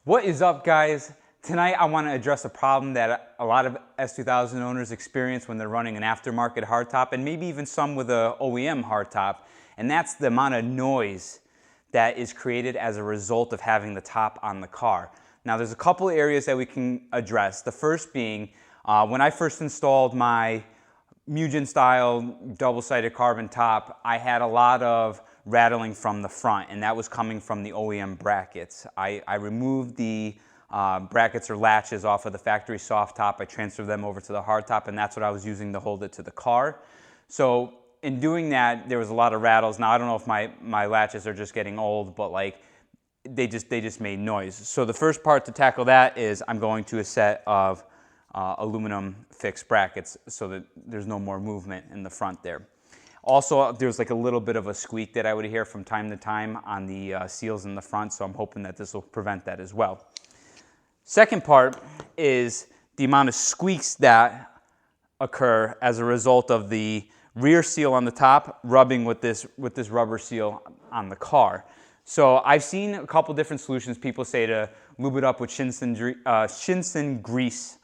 What is up, guys? Tonight I want to address a problem that a lot of S2000 owners experience when they're running an aftermarket hardtop, and maybe even some with a OEM hardtop, and that's the amount of noise that is created as a result of having the top on the car. Now there's a couple areas that we can address. The first being, when I first installed my Mugen style double-sided carbon top, I had a lot of rattling from the front, and that was coming from the OEM brackets. I removed the brackets or latches off of the factory soft top. I transferred them over to the hard top, and that's what I was using to hold it to the car. So in doing that, there was a lot of rattles. Now I don't know if my latches are just getting old, but like they just made noise. So the first part to tackle that is I'm going to a set of aluminum fixed brackets so that there's no more movement in the front there. Also, there's like a little bit of a squeak that I would hear from time to time on the seals in the front, so I'm hoping that this will prevent that as well. Second part is the amount of squeaks that occur as a result of the rear seal on the top rubbing with this rubber seal on the car. So I've seen a couple different solutions. People say to lube it up with Shinsen grease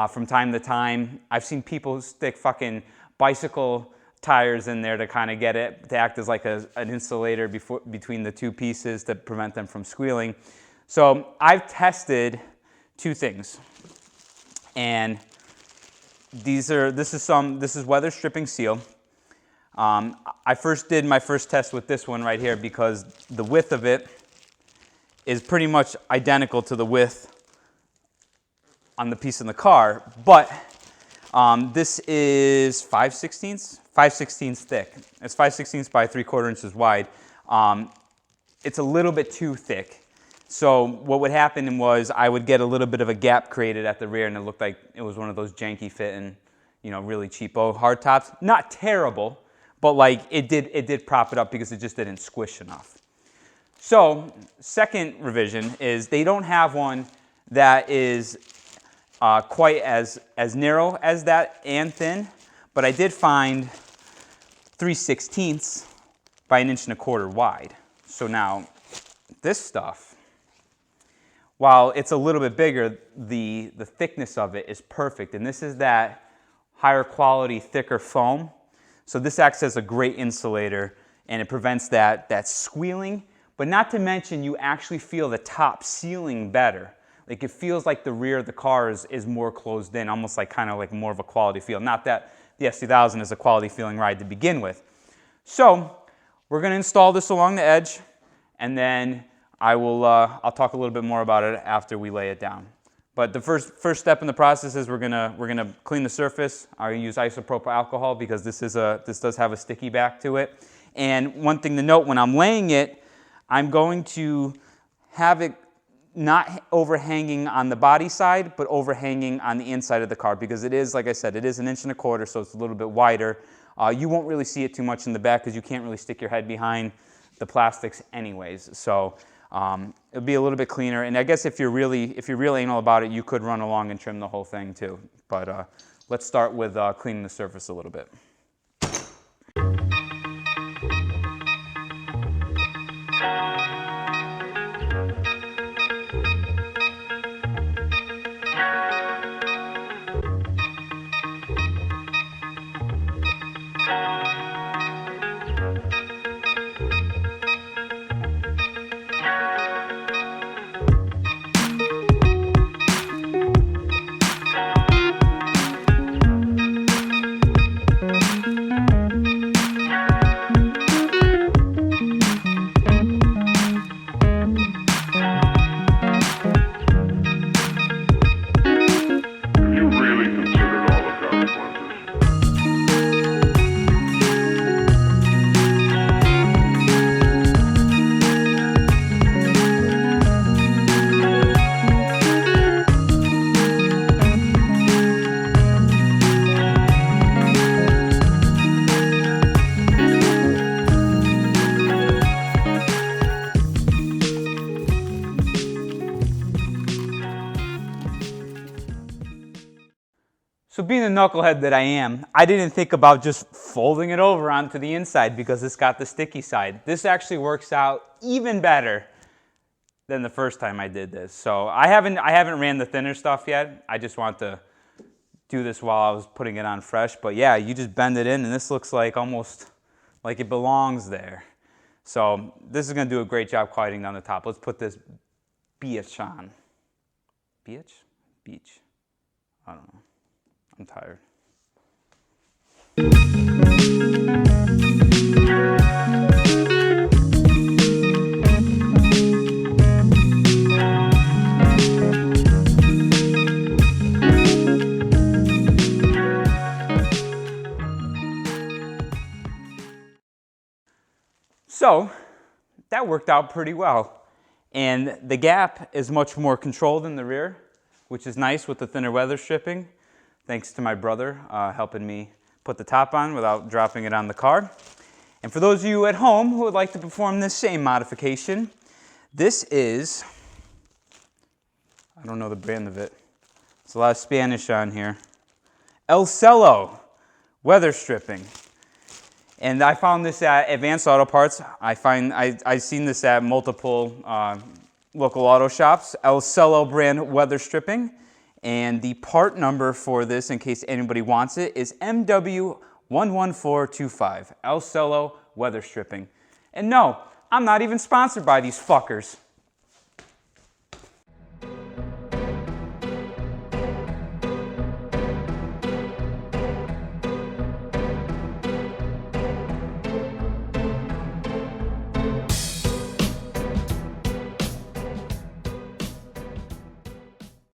from time to time. I've seen people stick fucking bicycle tires in there to kind of get it to act as like an insulator between the two pieces to prevent them from squealing. So I've tested two things, and this is weather stripping seal. I first did my first test with this one right here because the width of it is pretty much identical to the width on the piece in the car, but this is 5/16 thick. It's 5/16 by 3/4 inches wide. It's a little bit too thick. So what would happen was I would get a little bit of a gap created at the rear, and it looked like it was one of those janky fitting, really cheapo hard tops. Not terrible, but like it did prop it up because it just didn't squish enough. So second revision is they don't have one that is quite as narrow as that and thin, but I did find 3/16 by 1.25 inches wide. So now this stuff, while it's a little bit bigger, the thickness of it is perfect, and this is that higher quality, thicker foam. So this acts as a great insulator, and it prevents that squealing, but not to mention you actually feel the top sealing better. Like it feels like the rear of the car is more closed in, almost like kind of like more of a quality feel. Not that the S2000 is a quality feeling ride to begin with. So we're going to install this along the edge, and then I'll talk a little bit more about it after we lay it down. But the first step in the process is we're gonna clean the surface. I use isopropyl alcohol because this does have a sticky back to it. And one thing to note, when I'm laying it, I'm going to have it not overhanging on the body side, but overhanging on the inside of the car because it is, like I said, it is 1.25 inches, so it's a little bit wider. You won't really see it too much in the back because you can't really stick your head behind the plastics anyways. So it'll be a little bit cleaner. And I guess if you're really anal about it, you could run along and trim the whole thing too. But let's start with cleaning the surface a little bit. So being the knucklehead that I am, I didn't think about just folding it over onto the inside because it's got the sticky side. This actually works out even better than the first time I did this. So I haven't ran the thinner stuff yet. I just want to do this while I was putting it on fresh. But yeah, you just bend it in and this looks like almost like it belongs there. So this is gonna do a great job quieting down the top. Let's put this beach on. Beach? Beach. I don't know. I'm tired. So that worked out pretty well. And the gap is much more controlled in the rear, which is nice with the thinner weather stripping. Thanks to my brother helping me put the top on without dropping it on the car. And for those of you at home who would like to perform this same modification, this is, I don't know the brand of it. There's a lot of Spanish on here. El Cello weather stripping. And I found this at Advanced Auto Parts. I've seen this at multiple local auto shops. El Cello brand weather stripping. And the part number for this, in case anybody wants it, is MW11425. El Cello weather stripping. And no, I'm not even sponsored by these fuckers.